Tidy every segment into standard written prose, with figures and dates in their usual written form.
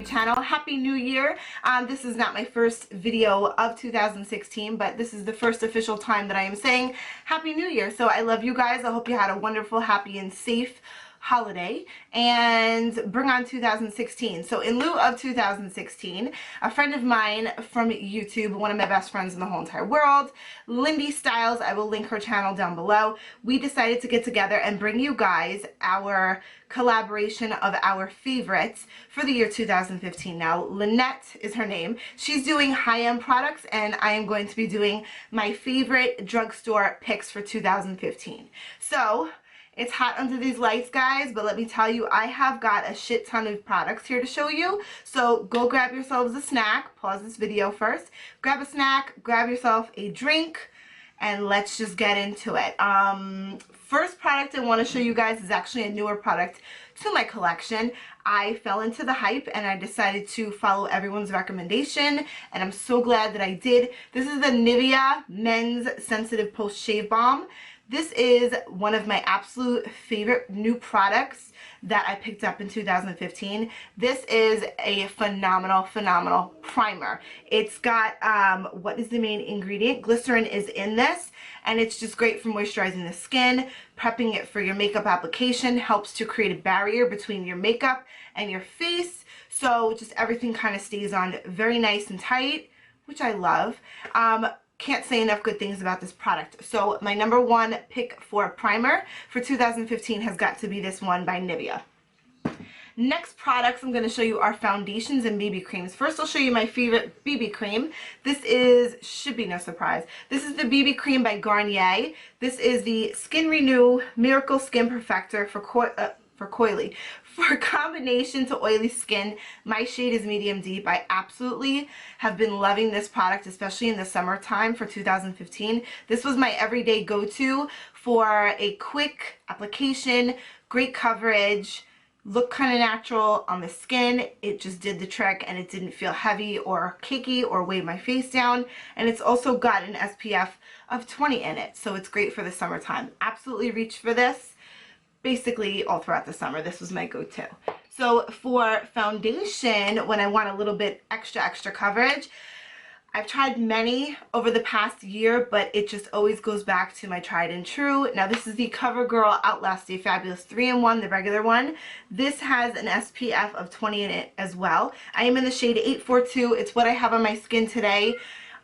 channel. Happy New Year. This is not my first video of 2016, but this is the first official time that I am saying Happy New Year. So I love you guys. I hope you had a wonderful, happy, and safe holiday, and bring on 2016. So in lieu of 2016, a friend of mine from YouTube, one of my best friends in the whole entire world, Lindy Styles, I will link her channel down below, we decided to get together and bring you guys our collaboration of our favorites for the year 2015. Now, Lynette is her name. She's doing high-end products, and I am going to be doing my favorite drugstore picks for 2015. So it's hot under these lights, guys, but let me tell you, I have got a shit ton of products here to show you. So go grab yourselves a snack. Pause this video first. Grab a snack, grab yourself a drink, and let's just get into it. First product I want to show you guys is actually a newer product to my collection. I fell into the hype and I decided to follow everyone's recommendation, and I'm so glad that I did. This is the Nivea Men's Sensitive Post Shave Balm. This is one of my absolute favorite new products that I picked up in 2015. This is a phenomenal primer. It's got, what is the main ingredient? Glycerin is in this, and it's just great for moisturizing the skin, prepping it for your makeup application, helps to create a barrier between your makeup and your face, so just everything kind of stays on very nice and tight, which I love. Can't say enough good things about this product. So my number one pick for primer for 2015 has got to be this one by Nivea. Next products I'm going to show you are foundations and BB creams. First I'll show you my favorite BB cream. This should be no surprise. This is the BB cream by Garnier. This is the Skin Renew Miracle Skin Perfector for coily. For combination to oily skin, my shade is medium deep. I absolutely have been loving this product, especially in the summertime for 2015. This was my everyday go-to for a quick application, great coverage, look kind of natural on the skin. It just did the trick, and it didn't feel heavy or cakey or weigh my face down. And it's also got an SPF of 20 in it, so it's great for the summertime. Absolutely reach for this. Basically all throughout the summer, this was my go-to. So for foundation, when I want a little bit extra coverage, I've tried many over the past year, but it just always goes back to my tried and true. Now this is the CoverGirl Outlast Stay Fabulous 3-in-1, the regular one. This has an SPF of 20 in it as well. I am in the shade 842. It's what I have on my skin today.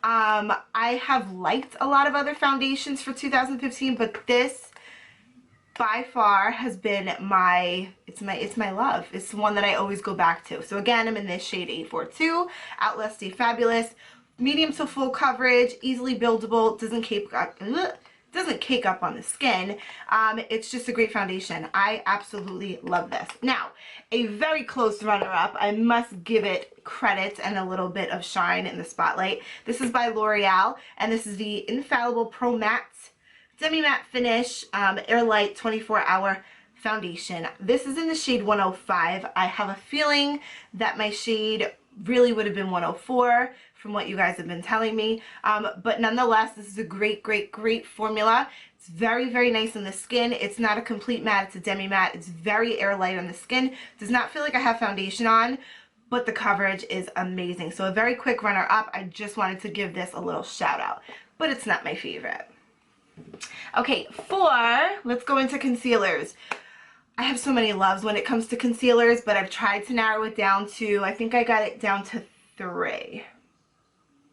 I have liked a lot of other foundations for 2015, but this by far has been it's my love. It's the one that I always go back to. So again, I'm in this shade 842, Outlast Stay Fabulous, medium to full coverage, easily buildable, doesn't cake up on the skin. It's just a great foundation. I absolutely love this. Now, a very close runner-up, I must give it credit and a little bit of shine in the spotlight. This is by L'Oreal, and this is the Infallible Pro Matte Demi Matte Finish Airlight 24-Hour Foundation. This is in the shade 105. I have a feeling that my shade really would have been 104 from what you guys have been telling me. But nonetheless, this is a great formula. It's very nice on the skin. It's not a complete matte, it's a demi matte. It's very airlight on the skin. Does not feel like I have foundation on, but the coverage is amazing. So a very quick runner up. I just wanted to give this a little shout out, but it's not my favorite. Okay, let's go into concealers. I have so many loves when it comes to concealers, but I've tried to narrow it down to, I think I got it down to 3.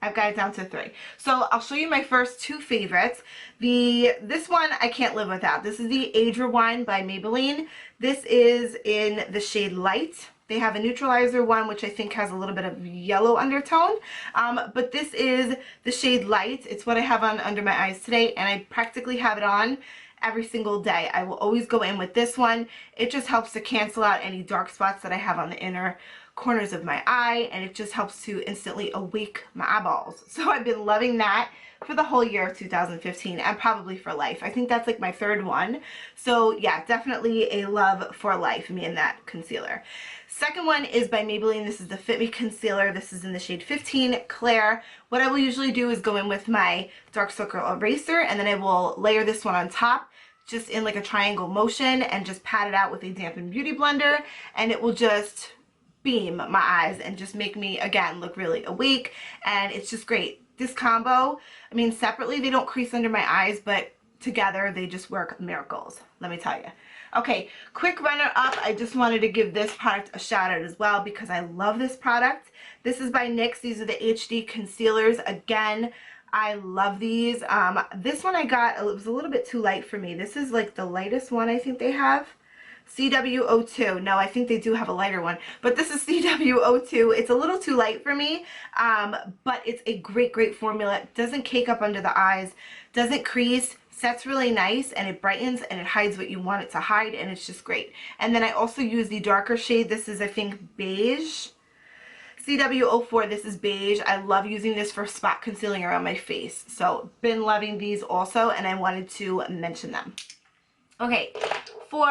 I've got it down to 3. So I'll show you my first 2 favorites. This one I can't live without. This is the Age Rewind by Maybelline. This is in the shade Light. They have a neutralizer one, which I think has a little bit of yellow undertone, but this is the shade Light. It's what I have on under my eyes today, and I practically have it on every single day. I will always go in with this one. It just helps to cancel out any dark spots that I have on the inner corners of my eye, and it just helps to instantly awake my eyeballs. So I've been loving that for the whole year of 2015, and probably for life. I think that's like my 3rd one. So yeah, definitely a love for life, me and that concealer. Second one is by Maybelline. This is the Fit Me Concealer. This is in the shade 15, Claire. What I will usually do is go in with my dark circle eraser, and then I will layer this one on top, just in like a triangle motion, and just pat it out with a dampened beauty blender, and it will just beam my eyes and just make me, again, look really awake. And it's just great. This combo, I mean, separately they don't crease under my eyes, but together they just work miracles, let me tell you. Okay, quick runner up. I just wanted to give this product a shout out as well because I love this product. This is by NYX. These are the HD concealers. Again, I love these. This one I got, it was a little bit too light for me. This is like the lightest one I think they have. CW02. No, I think they do have a lighter one, but this is CW02. It's a little too light for me, but it's a great formula. It doesn't cake up under the eyes, doesn't crease, sets really nice, and it brightens and it hides what you want it to hide, and it's just great. And then I also use the darker shade. This is, I think, beige. CW04, this is beige. I love using this for spot concealing around my face. So been loving these also, and I wanted to mention them. Okay, for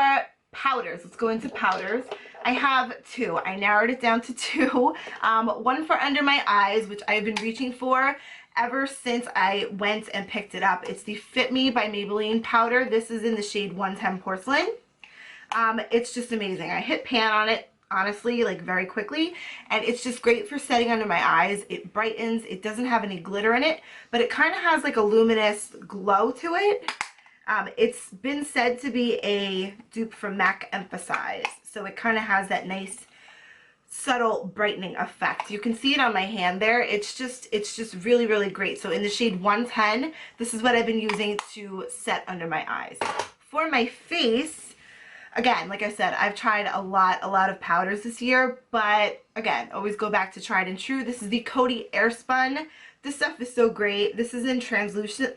powders, let's go into powders. I have two. I narrowed it down to two. One for under my eyes, which I've been reaching for ever since I went and picked it up. It's the Fit Me by Maybelline powder. This is in the shade 110 Porcelain. It's just amazing. I hit pan on it, honestly, like very quickly, and it's just great for setting under my eyes. It brightens. It doesn't have any glitter in it, but it kind of has like a luminous glow to it. It's been said to be a dupe from MAC Emphasize, so it kind of has that nice subtle brightening effect. You can see it on my hand there. It's just really great. So in the shade 110, this is what I've been using to set under my eyes. For my face, again, like I said, I've tried a lot of powders this year, but again, always go back to tried and true. This is the Coty Airspun. This stuff is so great. This is in translucent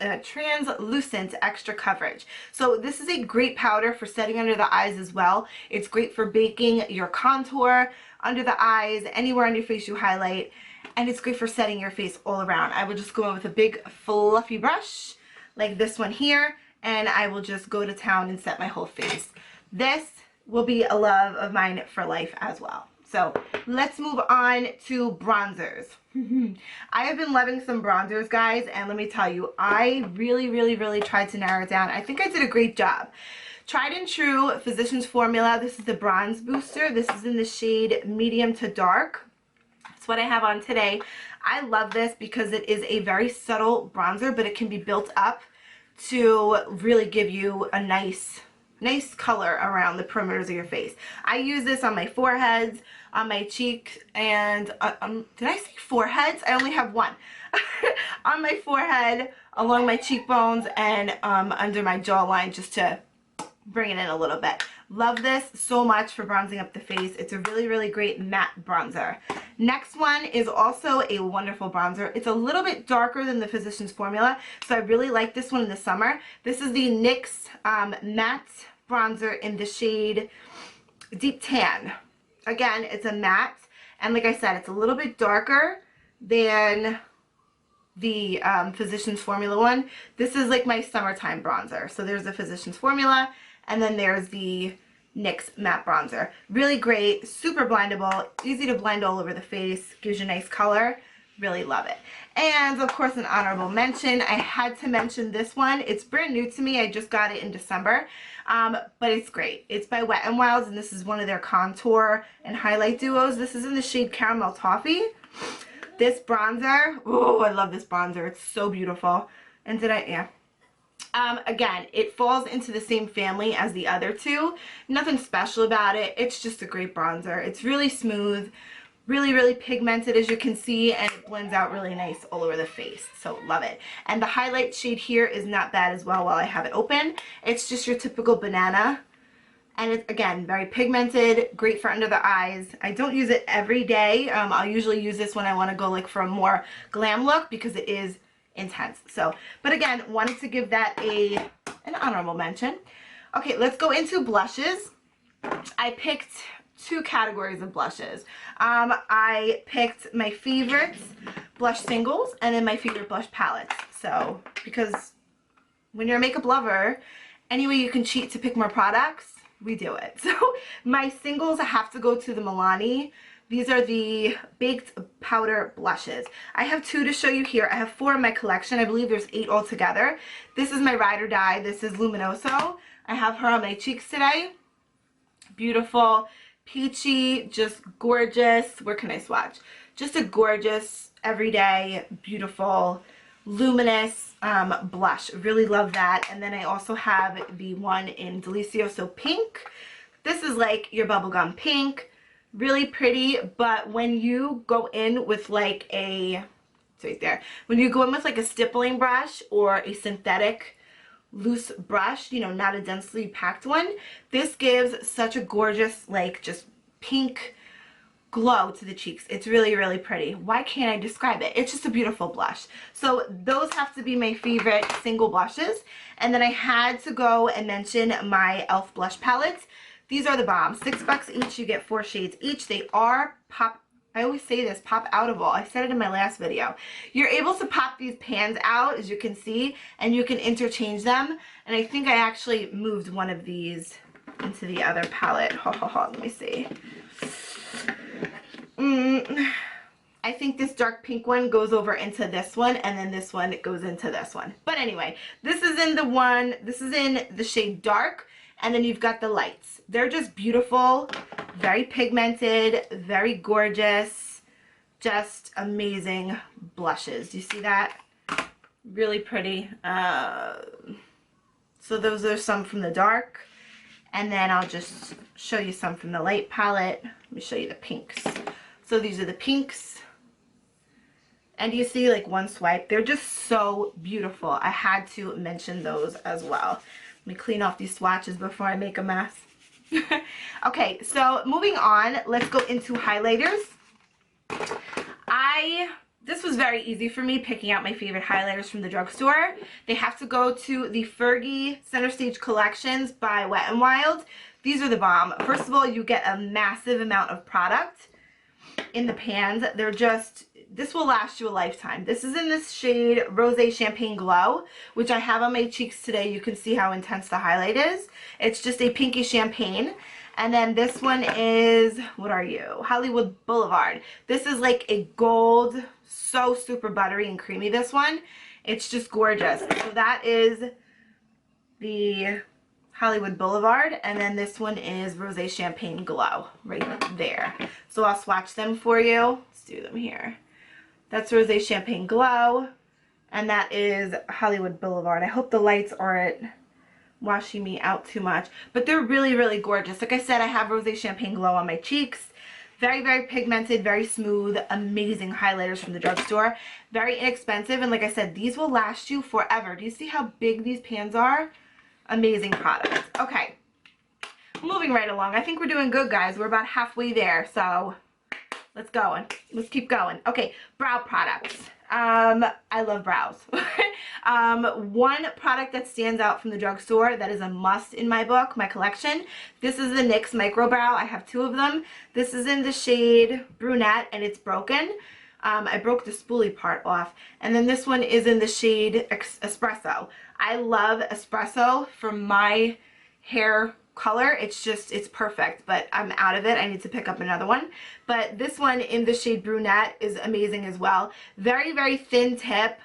extra coverage. So this is a great powder for setting under the eyes as well. It's great for baking your contour under the eyes, anywhere on your face you highlight, and it's great for setting your face all around. I will just go in with a big fluffy brush like this one here, and I will just go to town and set my whole face. This will be a love of mine for life as well. So let's move on to bronzers. I have been loving some bronzers, guys, and let me tell you, I really tried to narrow it down. I think I did a great job. Tried and True Physicians Formula. This is the Bronze Booster. This is in the shade medium to dark. That's what I have on today. I love this because it is a very subtle bronzer, but it can be built up to really give you a nice color around the perimeters of your face. I use this on my foreheads, on my cheeks, and did I say foreheads? I only have one. On my forehead, along my cheekbones, and under my jawline, just to bring it in a little bit. Love this so much for bronzing up the face. It's a really great matte bronzer. Next one is also a wonderful bronzer. It's a little bit darker than the Physicians Formula, so I really like this one in the summer. This is the NYX matte bronzer in the shade Deep Tan. Again, it's a matte, and like I said, it's a little bit darker than the Physicians Formula one. This is like my summertime bronzer. So there's the Physicians Formula, and then there's the NYX matte bronzer. Really great, super blendable, easy to blend all over the face, gives you a nice color. Really love it. And of course, an honorable mention, I had to mention this one. It's brand new to me. I just got it in December, but it's great. It's by Wet n Wild, and this is one of their contour and highlight duos. This is in the shade Caramel Toffee. This bronzer, oh, I love this bronzer. It's so beautiful. And again, it falls into the same family as the other two. Nothing special about it. It's just a great bronzer. It's really smooth, really pigmented, as you can see, and it blends out really nice all over the face. So love it. And the highlight shade here is not bad as well while I have it open. It's just your typical banana. And it's, again, very pigmented, great for under the eyes. I don't use it every day. I'll usually use this when I want to go like for a more glam look because it is intense. So, but again, wanted to give that an honorable mention. Okay, let's go into blushes. I picked two categories of blushes. I picked my favorites blush singles and then my favorite blush palettes. So, because when you're a makeup lover, any way you can cheat to pick more products, we do it. So my singles have to go to the Milani. These are the baked powder blushes. I have two to show you here. I have four in my collection. I believe there's 8 altogether. This is my Ride or Die. This is Luminoso. I have her on my cheeks today. Beautiful. peachy, just gorgeous. Where can I swatch? Just a gorgeous, everyday, beautiful, luminous blush. Really love that. And then I also have the one in Delicioso Pink. This is like your bubblegum pink. Really pretty, but when you go in with like a, it's right there. When you go in with like a stippling brush or a synthetic loose brush, you know, not a densely packed one, this gives such a gorgeous, like, just pink glow to the cheeks. It's really, really pretty. Why can't I describe it? It's just a beautiful blush. So those have to be my favorite single blushes. And then I had to go and mention my e.l.f. blush palettes. These are the bomb. $6 each. You get 4 shades each. They are pop, I always say this, pop outable. I said it in my last video. You're able to pop these pans out, as you can see, and you can interchange them. And I think I actually moved one of these into the other palette. Let me see. I think this dark pink one goes over into this one, and then this one goes into this one. But anyway, this is in the shade dark, and then you've got the lights. They're just beautiful, very pigmented, very gorgeous, just amazing blushes. Do you see that? Really pretty. So those are some from the dark, and then I'll just show you some from the light palette. Let me show you the pinks. So these are the pinks, and you see, like, one swipe, they're just so beautiful. I had to mention those as well. Let me clean off these swatches before I make a mess. Okay, so moving on, let's go into highlighters. This was very easy for me, picking out my favorite highlighters from the drugstore. They have to go to the Fergie Center Stage Collections by Wet n Wild. These are the bomb. First of all, you get a massive amount of product in the pans. They're just, this will last you a lifetime. This is in this shade Rosé Champagne Glow, which I have on my cheeks today. You can see how intense the highlight is. It's just a pinky champagne. And then this one is, what are you? Hollywood Boulevard. This is like a gold, so super buttery and creamy, this one. It's just gorgeous. So that is the Hollywood Boulevard, and then this one is Rosé Champagne Glow right there. So I'll swatch them for you. Let's do them here. That's Rosé Champagne Glow, and that is Hollywood Boulevard. I hope the lights aren't washing me out too much, but they're really, really gorgeous. Like I said, I have Rosé Champagne Glow on my cheeks. Very, very pigmented, very smooth, amazing highlighters from the drugstore. Very inexpensive, and like I said, these will last you forever. Do you see how big these pans are? Amazing products. Okay, moving right along. I think we're doing good, guys. We're about halfway there, so let's go. Let's keep going. Okay, brow products. I love brows. One product that stands out from the drugstore that is a must in my book, my collection. This is the NYX Micro Brow. I have 2 of them. This is in the shade Brunette, and it's broken. I broke the spoolie part off. And then this one is in the shade Espresso. I love Espresso for my hair color. It's perfect, but I'm out of it. I need to pick up another one. But this one in the shade Brunette is amazing as well. Very, very thin tip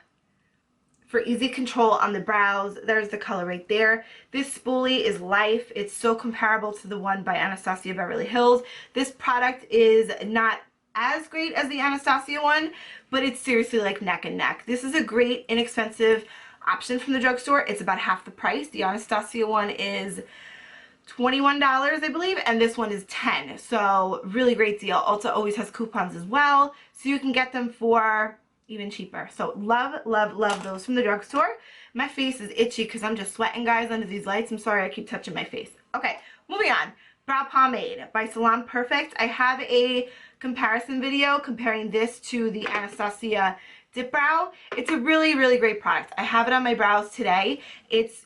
for easy control on the brows. There's the color right there. This spoolie is life. It's so comparable to the one by Anastasia Beverly Hills. This product is not as great as the Anastasia one, but it's seriously like neck and neck. This is a great, inexpensive option from the drugstore. It's about half the price. The Anastasia one is $21, I believe, and this one is $10. So really great deal. Ulta always has coupons as well, so you can get them for even cheaper. So love, love, love those from the drugstore. My face is itchy because I'm just sweating, guys, under these lights. I'm sorry I keep touching my face. Okay, moving on. Brow Pomade by Salon Perfect. I have a comparison video comparing this to the Anastasia Dip Brow. It's a really, really great product. I have it on my brows today. It's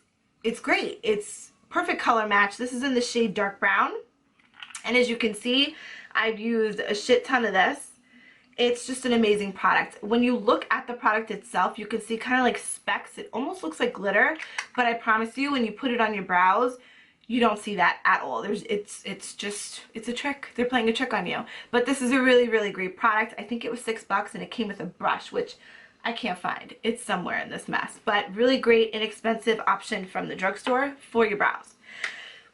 great. It's perfect color match. This is in the shade Dark Brown, and as you can see, I've used a shit ton of this. It's just an amazing product. When you look at the product itself, you can see kind of like specks. It almost looks like glitter, but I promise you, when you put it on your brows, you don't see that at all. It's a trick. They're playing a trick on you. But this is a really, really great product. I think it was $6, and it came with a brush, which I can't find. It's somewhere in this mess. But really great, inexpensive option from the drugstore for your brows.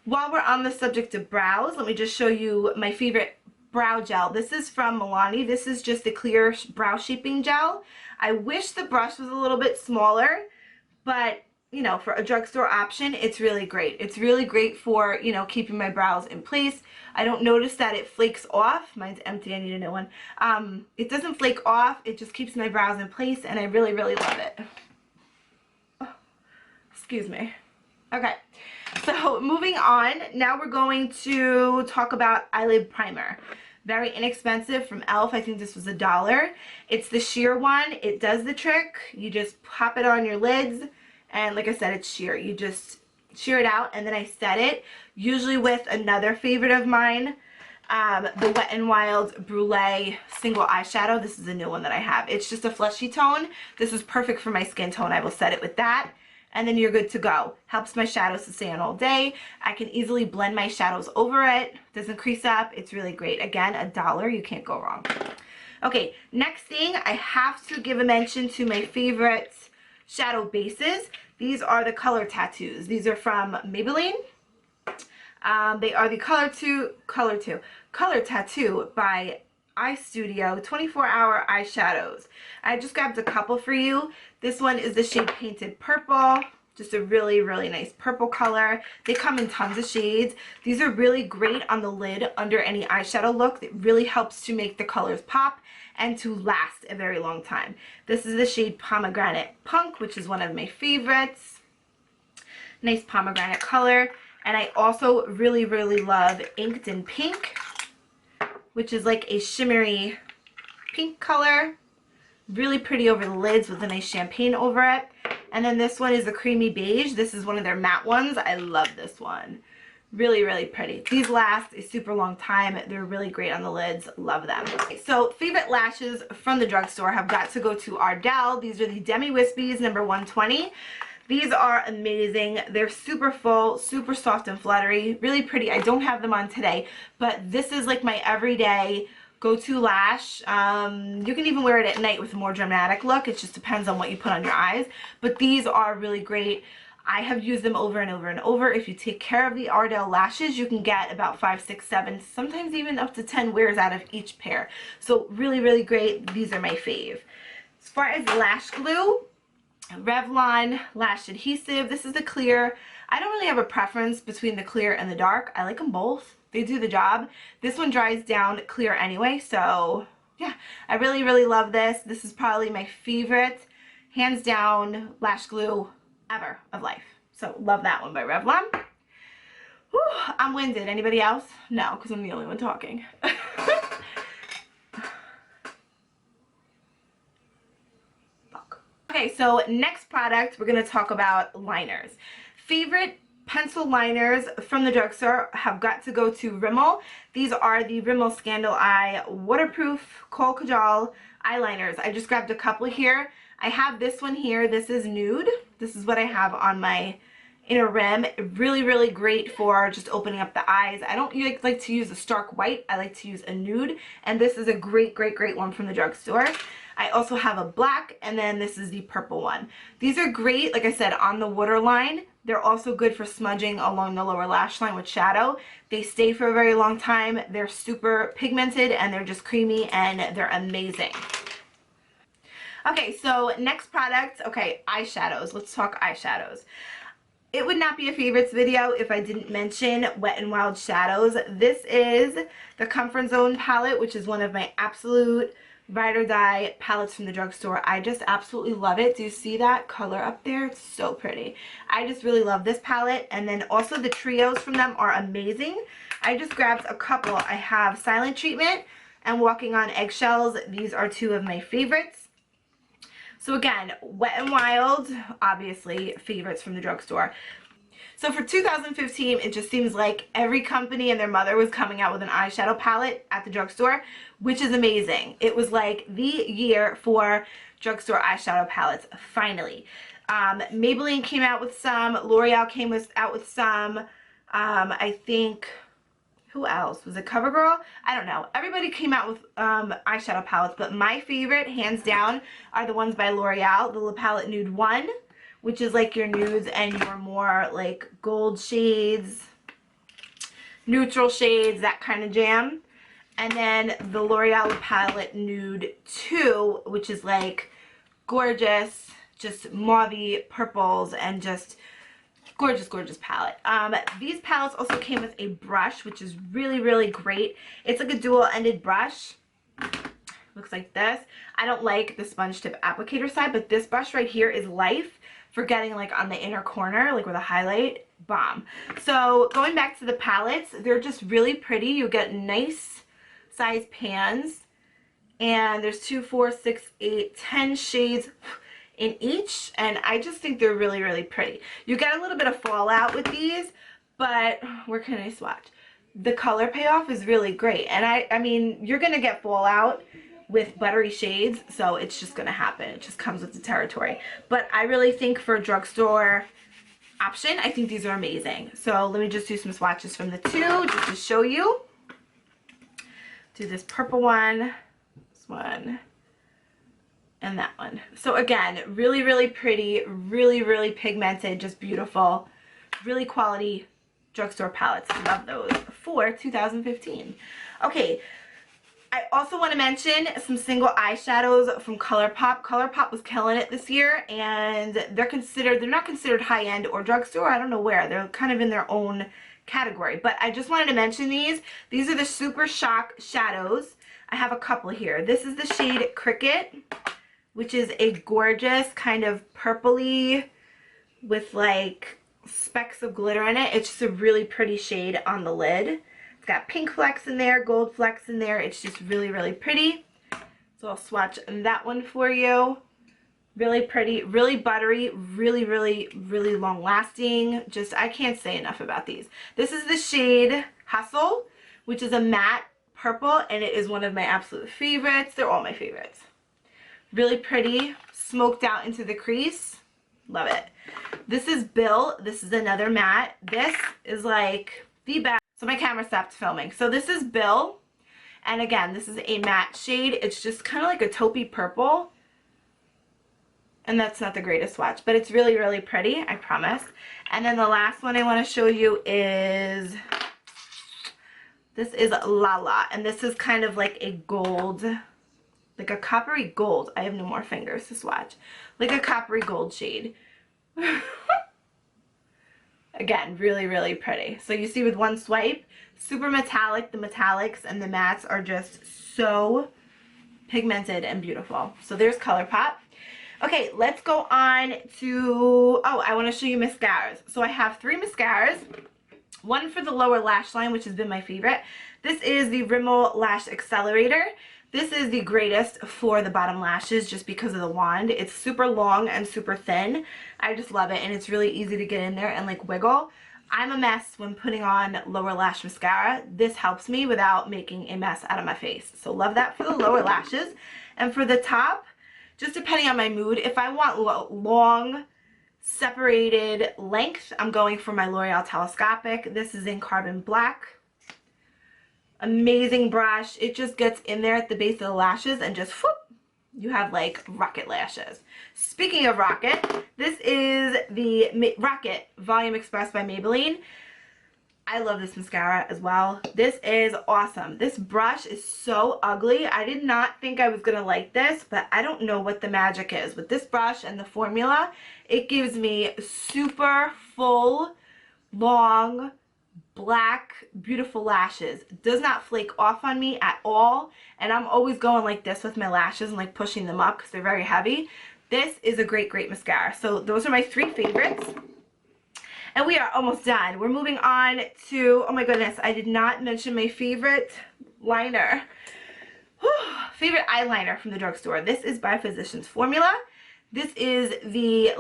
While we're on the subject of brows, let me just show you my favorite brow gel. This is from Milani. This is just a clear brow shaping gel. I wish the brush was a little bit smaller, but you know, for a drugstore option, it's really great. It's really great for, you know, keeping my brows in place. I don't notice that it flakes off. Mine's empty, I need a new one. It doesn't flake off, it just keeps my brows in place, and I really, really love it. Oh, excuse me. Okay, so moving on, now we're going to talk about eyelid primer. Very inexpensive from e.l.f. I think this was $1. It's the sheer one. It does the trick. You just pop it on your lids, and like I said, it's sheer. You just sheer it out, and then I set it, usually with another favorite of mine, the Wet n Wild Brulee Single Eyeshadow. This is a new one that I have. It's just a fleshy tone. This is perfect for my skin tone. I will set it with that, and then you're good to go. Helps my shadows to stay on all day. I can easily blend my shadows over it. Doesn't crease up. It's really great. Again, $1. You can't go wrong. Okay, next thing, I have to give a mention to my favorite shadow bases. These are the Color Tattoos. These are from Maybelline. They are the Color Tattoo by Eye Studio 24-hour eyeshadows. I just grabbed a couple for you. This one is the shade Painted Purple. Just a really, really nice purple color. They come in tons of shades. These are really great on the lid under any eyeshadow look. It really helps to make the colors pop and to last a very long time. This is the shade Pomegranate Punk, which is one of my favorites. Nice pomegranate color. And I also really, really love Inked in Pink, which is like a shimmery pink color. Really pretty over the lids with a nice champagne over it. And then this one is a Creamy Beige. This is one of their matte ones. I love this one. Really, really pretty. These last a super long time. They're really great on the lids. Love them. Okay, so favorite lashes from the drugstore have got to go to Ardell. These are the Demi Wispies number 120. These are amazing. They're super full, super soft and fluttery. Really pretty. I don't have them on today, but this is like my everyday go-to lash. You can even wear it at night with a more dramatic look. It just depends on what you put on your eyes, but these are really great. I have used them over and over and over. If you take care of the Ardell lashes, you can get about 5, 6, 7, sometimes even up to 10 wears out of each pair. So really, really great. These are my fave. As far as lash glue, Revlon Lash Adhesive. This is the clear. I don't really have a preference between the clear and the dark. I like them both. They do the job. This one dries down clear anyway, so yeah, I really, really love this. This is probably my favorite, hands down, lash glue ever of life. So love that one by Revlon. Whew, I'm winded. Anybody else? No, because I'm the only one talking. Okay, so next product, we're going to talk about liners. Favorite pencil liners from the drugstore have got to go to Rimmel. These are the Rimmel Scandal Eye Waterproof Kohl Kajal eyeliners. I just grabbed a couple here. I have this one here. This is nude. This is what I have on my inner rim. Really, really great for just opening up the eyes. I don't like to use a stark white. I like to use a nude, and this is a great, great, great one from the drugstore. I also have a black, and then this is the purple one. These are great, like I said, on the waterline. They're also good for smudging along the lower lash line with shadow. They stay for a very long time. They're super pigmented, and they're just creamy, and they're amazing. Okay, so next product, okay, eyeshadows. Let's talk eyeshadows. It would not be a favorites video if I didn't mention Wet n Wild Shadows. This is the Comfort Zone palette, which is one of my absolute ride or die palettes from the drugstore. I just absolutely love it. Do you see that color up there? It's so pretty. I just really love this palette, and then also the trios from them are amazing. I just grabbed a couple. I have Silent Treatment and Walking on Eggshells. These are two of my favorites. So again, Wet n Wild, obviously favorites from the drugstore. So for 2015, it just seems like every company and their mother was coming out with an eyeshadow palette at the drugstore, which is amazing. It was like the year for drugstore eyeshadow palettes, finally. Maybelline came out with some, L'Oreal came out with some, I think, who else? Was it CoverGirl? I don't know. Everybody came out with eyeshadow palettes, but my favorite, hands down, are the ones by L'Oreal, the La Palette Nude 1, which is like your nudes and your more like gold shades. neutral shades, that kind of jam. And then the L'Oreal palette Nude 2, which is like gorgeous, just mauve purples and just gorgeous, gorgeous palette. These palettes also came with a brush, which is really, really great. It's like a dual-ended brush. Looks like this. I don't like the sponge tip applicator side, but this brush right here is life for getting like on the inner corner, like with a highlight. Bomb. So going back to the palettes, they're just really pretty. You get nice size pans, and there's 2, 4, 6, 8, 10 shades in each, and I just think they're really, really pretty. You get a little bit of fallout with these, but where can I swatch? The color payoff is really great, and I mean, you're gonna get fallout with buttery shades, so it's just gonna happen. It just comes with the territory. But I really think for a drugstore option, I think these are amazing. So let me just do some swatches from the two just to show you. Do this purple one, this one, and that one. So again, really, really pretty, really, really pigmented, just beautiful, really quality drugstore palettes. Love those for 2015. Okay, I also want to mention some single eyeshadows from ColourPop. ColourPop was killing it this year, and they're not considered high-end or drugstore. I don't know where. They're kind of in their own category, but I just wanted to mention these. These are the Super Shock shadows. I have a couple here. This is the shade Cricket, which is a gorgeous kind of purpley with like specks of glitter in it. It's just a really pretty shade on the lid. It's got pink flecks in there, gold flecks in there. It's just really, really pretty. So I'll swatch that one for you. Really pretty, really buttery, really, really, really long lasting. Just, I can't say enough about these. This is the shade Hustle, which is a matte purple, and it is one of my absolute favorites. They're all my favorites. Really pretty, smoked out into the crease. Love it. This is Bill. This is another matte. This is like the best. So my camera stopped filming. So this is Bill. And again, this is a matte shade. It's just kind of like a taupey purple. And that's not the greatest swatch, but it's really, really pretty, I promise. And then the last one I want to show you is, this is Lala. And this is kind of like a gold, like a coppery gold. I have no more fingers to swatch. Like a coppery gold shade. Again, really, really pretty. So you see with one swipe, super metallic. The metallics and the mattes are just so pigmented and beautiful. So there's ColourPop. Okay, let's go on to, oh, I want to show you mascaras. So I have 3 mascaras. One for the lower lash line, which has been my favorite. This is the Rimmel Lash Accelerator. This is the greatest for the bottom lashes just because of the wand. It's super long and super thin. I just love it, and it's really easy to get in there and like wiggle. I'm a mess when putting on lower lash mascara. This helps me without making a mess out of my face. So love that for the lower lashes. And for the top, just depending on my mood, if I want long separated length, I'm going for my L'Oreal Telescopic. This is in Carbon Black. Amazing brush. It just gets in there at the base of the lashes and just whoop, you have like rocket lashes. Speaking of rocket, this is the Rocket Volume Express by Maybelline. I love this mascara as well. This is awesome. This brush is so ugly. I did not think I was gonna like this, but I don't know what the magic is. With this brush and the formula, it gives me super full, long, black, beautiful lashes. It does not flake off on me at all, and I'm always going like this with my lashes and like pushing them up because they're very heavy. This is a great, great mascara. So those are my 3 favorites. And we are almost done. We're moving on to, oh my goodness, I did not mention my favorite liner. Whew, favorite eyeliner from the drugstore. This is by Physicians Formula. This is the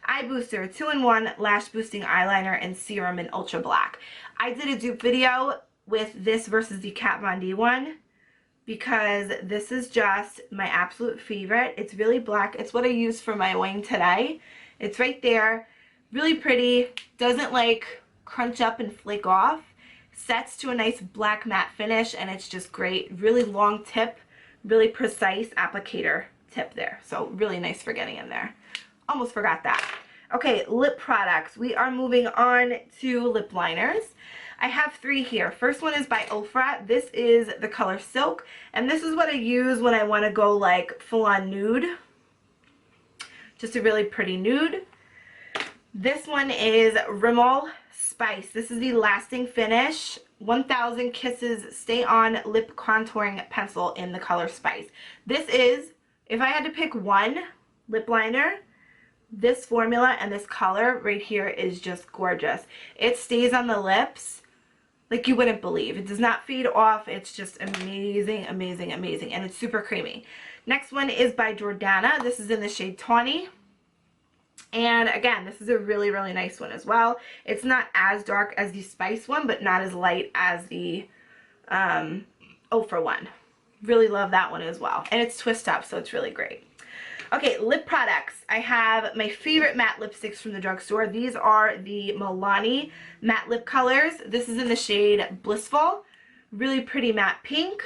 Eye Booster 2-in-1 Lash Boosting Eyeliner and Serum in Ultra Black. I did a dupe video with this versus the Kat Von D one because this is just my absolute favorite. It's really black. It's what I used for my wing today. It's right there. Really pretty. Doesn't like crunch up and flake off. Sets to a nice black matte finish, and it's just great. Really long tip. Really precise applicator tip there. So really nice for getting in there. Almost forgot that. Okay, lip products. We are moving on to lip liners. I have 3 here. First one is by Ofra. This is the color Silk, and this is what I use when I want to go like full-on nude. Just a really pretty nude. This one is Rimmel Spice. This is the Lasting Finish 1000 Kisses Stay On Lip Contouring Pencil in the color Spice. This is, if I had to pick one lip liner, this formula and this color right here is just gorgeous. It stays on the lips like you wouldn't believe. It does not fade off. It's just amazing, amazing, amazing. And it's super creamy. Next one is by Jordana. This is in the shade Tawny. And again, this is a really, really nice one as well. It's not as dark as the Spice one, but not as light as the Ofra one. Really love that one as well. And it's twist up, so it's really great. Okay, lip products. I have my favorite matte lipsticks from the drugstore. These are the Milani matte lip colors. This is in the shade Blissful. Really pretty matte pink.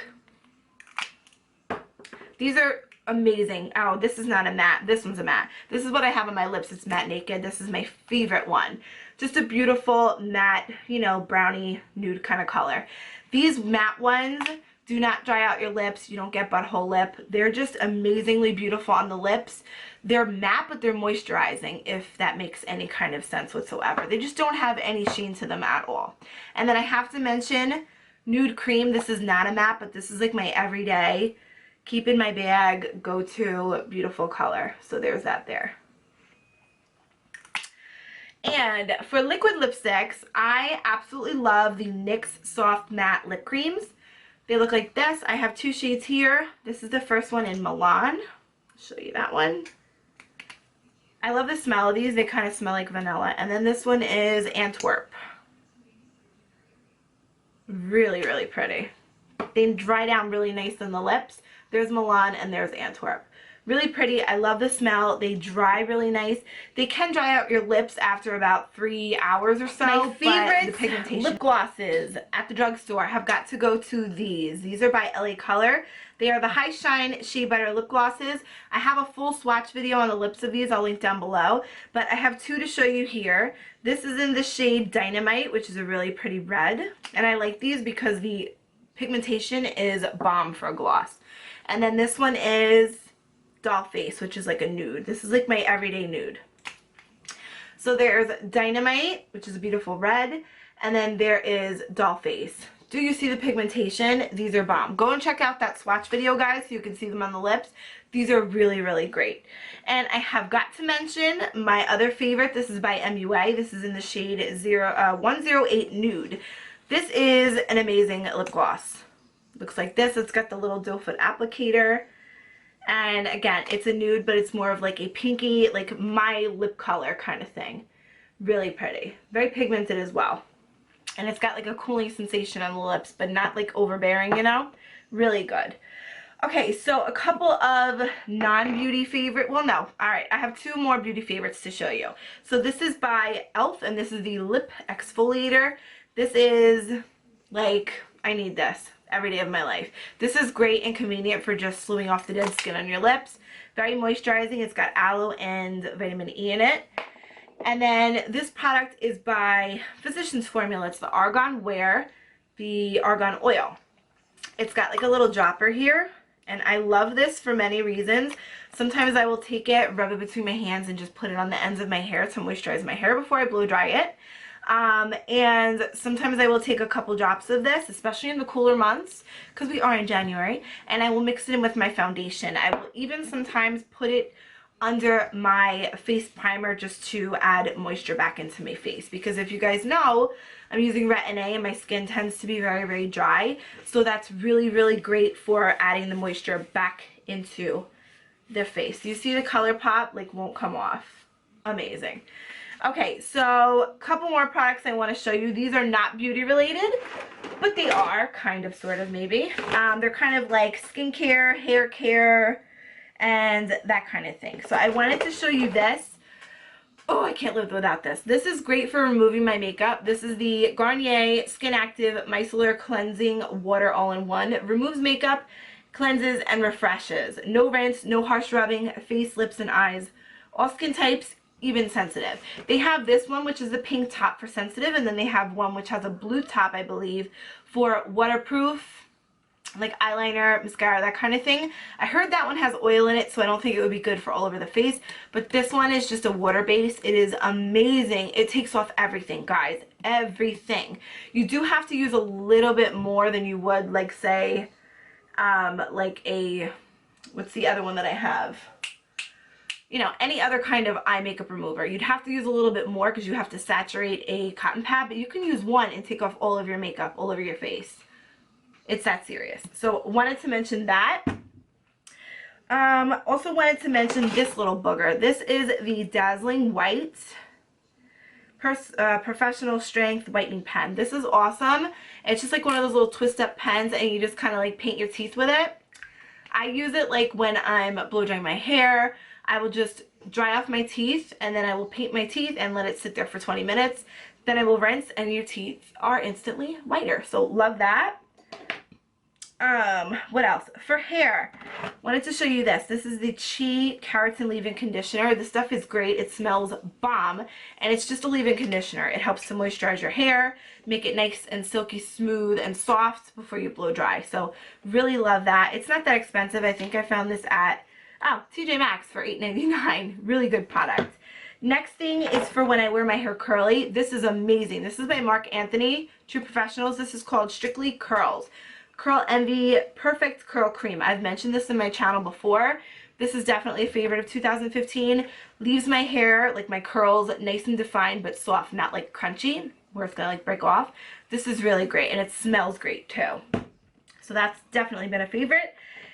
These are amazing. Oh, this is not a matte. This one's a matte. This is what I have on my lips. It's Matte Naked. This is my favorite one. Just a beautiful matte, you know, brownie nude kind of color. These matte ones do not dry out your lips. You don't get butthole lip. They're just amazingly beautiful on the lips. They're matte, but they're moisturizing, if that makes any kind of sense whatsoever. They just don't have any sheen to them at all. And then I have to mention Nude Cream. This is not a matte, but this is like my everyday, keep in my bag, go-to beautiful color. So there's that there. And for liquid lipsticks, I absolutely love the NYX Soft Matte Lip Creams. They look like this. I have 2 shades here. This is the first one in Milan. I'll show you that one. I love the smell of these. They kind of smell like vanilla. And then this one is Antwerp. Really, really pretty. They dry down really nice on the lips. There's Milan and there's Antwerp. Really pretty. I love the smell. They dry really nice. They can dry out your lips after about 3 hours or so. My favorite pigmentation lip glosses at the drugstore have got to go to these. These are by LA Color. They are the High Shine Shea Butter lip glosses. I have a full swatch video on the lips of these. I'll link down below. But I have 2 to show you here. This is in the shade Dynamite, which is a really pretty red. And I like these because the pigmentation is bomb for a gloss. And then this one is Doll Face, which is like a nude. This is like my everyday nude. So there's Dynamite, which is a beautiful red, and then there is Doll Face. Do you see the pigmentation? These are bomb. Go and check out that swatch video, guys, so you can see them on the lips. These are really, really great. And I have got to mention my other favorite. This is by MUA. This is in the shade 108 Nude. This is an amazing lip gloss. Looks like this. It's got the little doe foot applicator. And again, it's a nude, but it's more of like a pinky, like my lip color kind of thing. Really pretty. Very pigmented as well. And it's got like a cooling sensation on the lips, but not like overbearing, you know? Really good. Okay, so a couple of non-beauty favorite, well no, alright, I have 2 more beauty favorites to show you. So this is by e.l.f. and this is the Lip Exfoliator. This is like, I need this every day of my life. This is great and convenient for just sloughing off the dead skin on your lips. Very moisturizing. It's got aloe and vitamin E in it. And then this product is by Physicians Formula. It's the Argan Wear, the Argan Oil. It's got like a little dropper here, and I love this for many reasons. Sometimes I will take it, rub it between my hands, and just put it on the ends of my hair to moisturize my hair before I blow dry it. And sometimes I will take a couple drops of this, especially in the cooler months, because we are in January, and I will mix it in with my foundation. I will even sometimes put it under my face primer just to add moisture back into my face, because if you guys know, I'm using Retin-A and my skin tends to be very, very dry, so that's really, really great for adding the moisture back into the face. You see the ColourPop like won't come off. Amazing. Okay, so a couple more products I want to show you. These are not beauty related, but they are kind of, sort of, maybe. They're kind of like skincare, hair care, and that kind of thing. So I wanted to show you this. Oh, I can't live without this. This is great for removing my makeup. This is the Garnier Skin Active Micellar Cleansing Water All-in-One. Removes makeup, cleanses, and refreshes. No rinse, no harsh rubbing, face, lips, and eyes. All skin types, even sensitive. They have this one, which is the pink top for sensitive, and then they have one which has a blue top, I believe, for waterproof, like eyeliner, mascara, that kind of thing. I heard that one has oil in it, so I don't think it would be good for all over the face, but this one is just a water base. It is amazing. It takes off everything, guys, everything. You do have to use a little bit more than you would, like, say, like a, what's the other one that I have? You know, any other kind of eye makeup remover. You'd have to use a little bit more because you have to saturate a cotton pad, but you can use one and take off all of your makeup all over your face. It's that serious. So wanted to mention that. Also wanted to mention this little booger. This is the Dazzling White Professional Strength Whitening Pen. This is awesome. It's just like one of those little twist up pens, and you just kind of like paint your teeth with it. I use it like when I'm blow drying my hair. I will just dry off my teeth, and then I will paint my teeth and let it sit there for 20 minutes. Then I will rinse, and your teeth are instantly whiter. So love that. What else? For hair, wanted to show you this. This is the Shea Keratin Leave-In Conditioner. This stuff is great. It smells bomb, and it's just a leave-in conditioner. It helps to moisturize your hair, make it nice and silky smooth and soft before you blow dry. So really love that. It's not that expensive. I think I found this at TJ Maxx for $8.99. Really good product. Next thing is for when I wear my hair curly. This is amazing. This is by Marc Anthony, True Professionals. This is called Strictly Curls. Curl Envy Perfect Curl Cream. I've mentioned this in my channel before. This is definitely a favorite of 2015. Leaves my hair, like my curls, nice and defined but soft, not like crunchy where it's gonna like break off. This is really great, and it smells great too. So that's definitely been a favorite.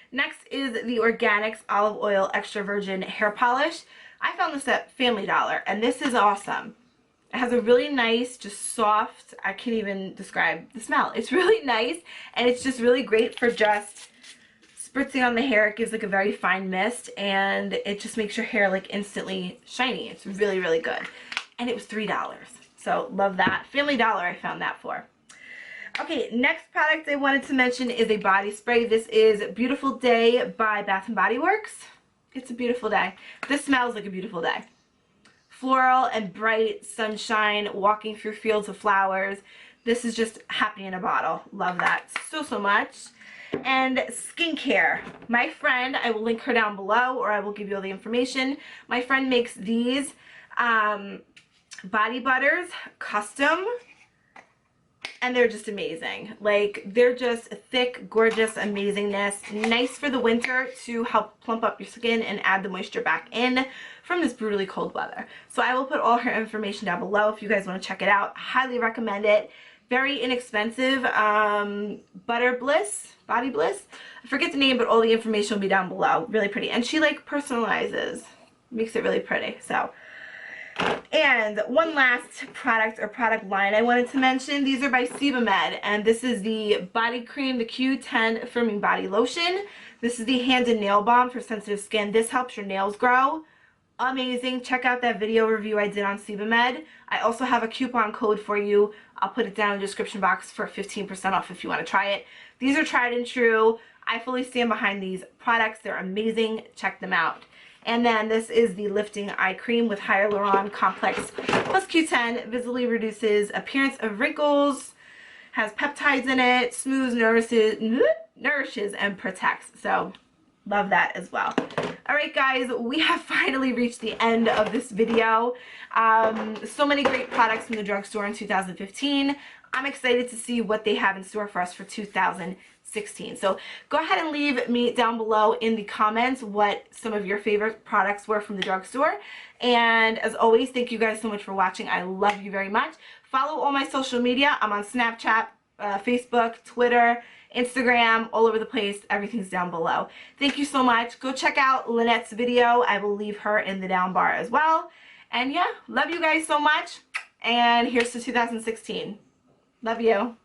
Next is the Organics Olive Oil Extra Virgin Hair Polish. I found this at Family Dollar, and this is awesome. It has a really nice, just soft, I can't even describe the smell. It's really nice, and it's just really great for just spritzing on the hair. It gives like a very fine mist, and it just makes your hair like instantly shiny. It's really, really good. And it was $3. So love that. Family Dollar I found that for. Okay, next product I wanted to mention is a body spray. This is Beautiful Day by Bath & Body Works. It's a beautiful day. This smells like a beautiful day. Floral and bright sunshine, walking through fields of flowers. This is just happy in a bottle. Love that so, so much. And skincare. My friend, I will link her down below, or I will give you all the information. My friend makes these body butters custom, and they're just amazing. Like, they're just thick, gorgeous amazingness. Nice for the winter to help plump up your skin and add the moisture back in from this brutally cold weather. So I will put all her information down below if you guys want to check it out. Highly recommend it. Very inexpensive. Body Bliss. I forget the name, but all the information will be down below. Really pretty. And she like personalizes. Makes it really pretty. So. And one last product or product line I wanted to mention. These are by Sebamed, and this is the body cream, the Q10 Firming Body Lotion. This is the hand and nail balm for sensitive skin. This helps your nails grow. Amazing. Check out that video review I did on Sebamed. I also have a coupon code for you. I'll put it down in the description box for 15% off if you want to try it. These are tried and true. I fully stand behind these products. They're amazing. Check them out. And then this is the Lifting Eye Cream with Hyaluron Complex plus Q10. Visibly reduces appearance of wrinkles, has peptides in it, smooths, nourishes, and protects. So love that as well. Alright guys, we have finally reached the end of this video. So many great products from the drugstore in 2015. I'm excited to see what they have in store for us for 2016. So go ahead and leave me down below in the comments what some of your favorite products were from the drugstore. And as always, thank you guys so much for watching. I love you very much. Follow all my social media. I'm on Snapchat, Facebook, Twitter, Instagram, all over the place. Everything's down below. Thank you so much. Go check out Lynette's video. I will leave her in the down bar as well. And yeah, love you guys so much. And here's to 2016. Love you.